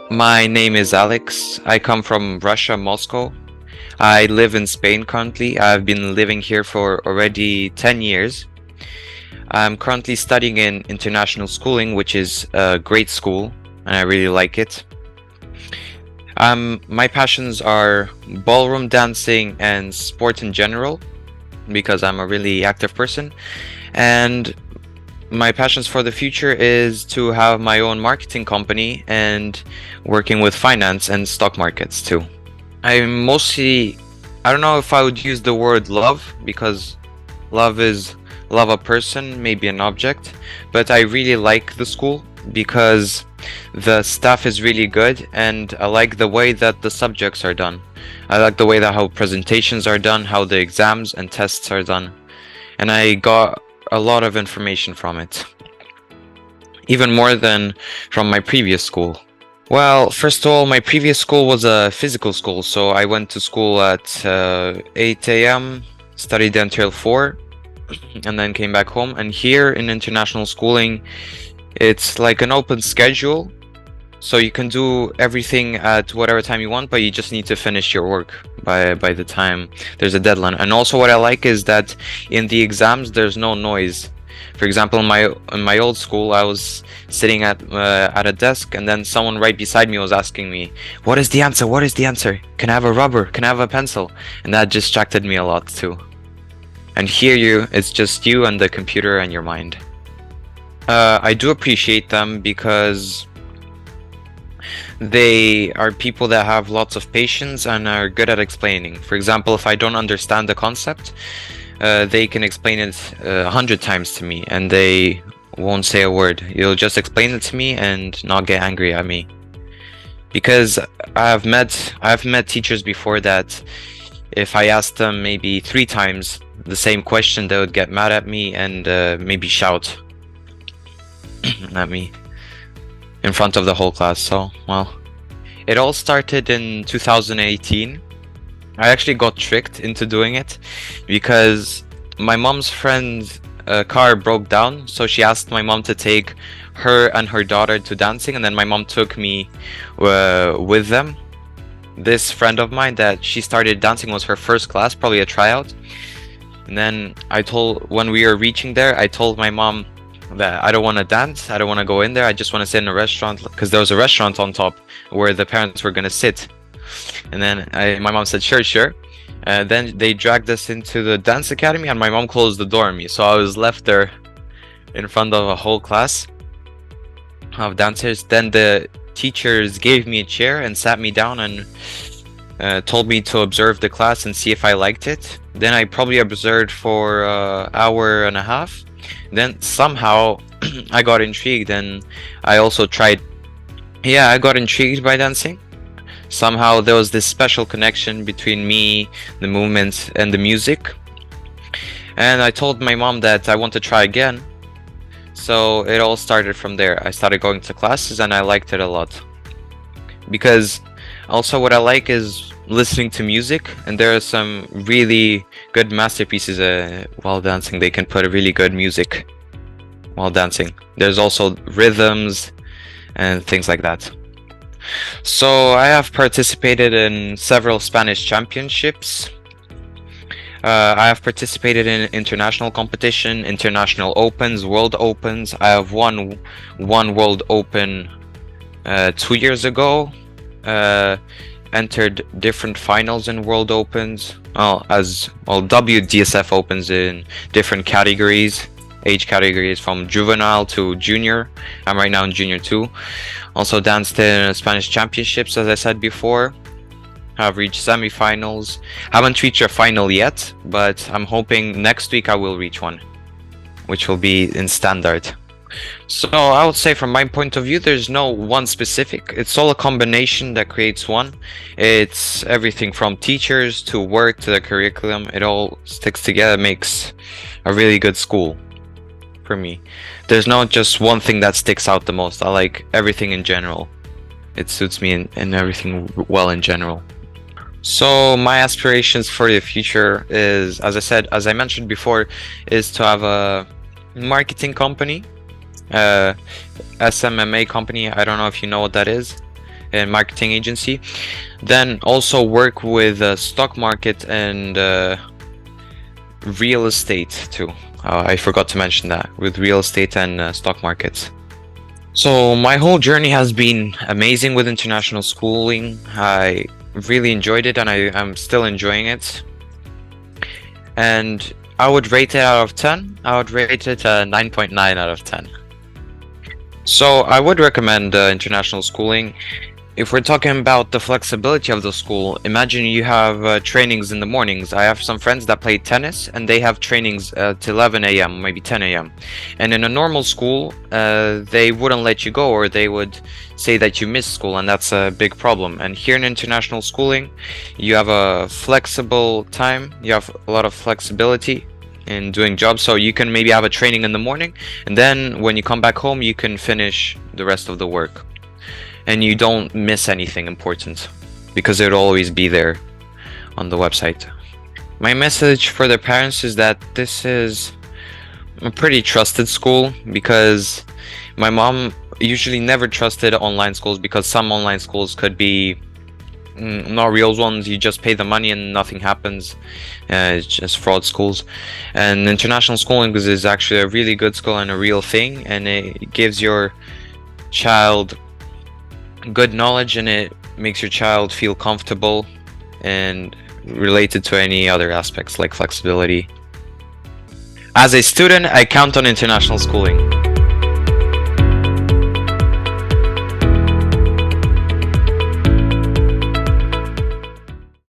my name is Alex. I come from Russia, Moscow. I live in Spain currently. I've been living here for already 10 years. I'm currently studying in international schooling, which is a great school, and I really like it. My passions are ballroom dancing and sport in general, because I'm a really active person. And my passions for the future is to have my own marketing company and working with finance and stock markets too. I don't know if I would use the word love, because love is love a person, maybe an object, but I really like the school because the staff is really good, and I like the way that the subjects are done. I like the way that how presentations are done, how the exams and tests are done, and I got a lot of information from it, even more than from my previous school. Well, first of all, my previous school was a physical school, so I went to school at 8 a.m., studied until 4, and then came back home. And here in international schooling, it's like an open schedule, so you can do everything at whatever time you want, but you just need to finish your work by the time there's a deadline. And also what I like is that in the exams, there's no noise. For example, in my old school, I was sitting at a desk, and then someone right beside me was asking me, "What is the answer? What is the answer? Can I have a rubber? Can I have a pencil?" And that distracted me a lot too. And here it's just you and the computer and your mind. I do appreciate them because they are people that have lots of patience and are good at explaining. For example, if I don't understand the concept, they can explain it 100 times to me, and they won't say a word. You'll just explain it to me and not get angry at me. Because I've met teachers before that if I asked them maybe 3 times the same question, they would get mad at me and maybe shout at me in front of the whole class. So, well, it all started in 2018. I actually got tricked into doing it because my mom's friend's car broke down, so she asked my mom to take her and her daughter to dancing, and then my mom took me with them. This friend of mine that she started dancing was her first class, probably a tryout. And then when we were reaching there, I told my mom that I don't want to dance, I don't want to go in there, I just want to sit in a restaurant, because there was a restaurant on top where the parents were going to sit. And then my mom said, sure. Then they dragged us into the dance academy, and my mom closed the door on me. So I was left there in front of a whole class of dancers. Then the teachers gave me a chair and sat me down and told me to observe the class and see if I liked it. Then I probably observed for an hour and a half. Then somehow I got intrigued, and I also tried. Yeah, I got intrigued by dancing. Somehow there was this special connection between me, the movement, and the music. And I told my mom that I want to try again. So it all started from there. I started going to classes, and I liked it a lot. Because also what I like is listening to music, and there are some really good masterpieces while dancing. They can put really good music while dancing. There's also rhythms and things like that. So I have participated in several Spanish championships. I have participated in international competition, international opens, world opens. I have won one world open 2 years ago. Entered different finals in world opens, WDSF opens in different categories, age categories from juvenile to junior. I'm right now in junior 2. Also danced in Spanish championships, as I said before. Have reached semifinals. Haven't reached a final yet, but I'm hoping next week I will reach one, which will be in standard. So I would say from my point of view, there's no one specific. It's all a combination that creates one. It's everything from teachers to work to the curriculum. It all sticks together, makes a really good school for me. There's not just one thing that sticks out the most. I like everything in general. It suits me in everything well in general. So my aspirations for the future is, as I mentioned before, is to have a marketing company, SMMA company. I don't know if you know what that is. and marketing agency. Then also work with stock market and real estate too. I forgot to mention that, with real estate and stock markets. So my whole journey has been amazing with international schooling. I really enjoyed it, and I'm still enjoying it. And I would rate it out of 10. I would rate it 9.9 out of 10. So I would recommend international schooling. If we're talking about the flexibility of the school, imagine you have trainings in the mornings. I have some friends that play tennis, and they have trainings at 11 a.m., maybe 10 a.m. And in a normal school, they wouldn't let you go, or they would say that you missed school, and that's a big problem. And here in international schooling, you have a flexible time, you have a lot of flexibility in doing jobs, so you can maybe have a training in the morning, and then when you come back home, you can finish the rest of the work. And you don't miss anything important because it'll always be there on the website. My message for the parents is that this is a pretty trusted school, because my mom usually never trusted online schools, because some online schools could be not real ones. You just pay the money and nothing happens. It's just fraud schools. And international schooling is actually a really good school and a real thing, and it gives your child good knowledge, and it makes your child feel comfortable and related to any other aspects like flexibility. As a student, I count on international schooling.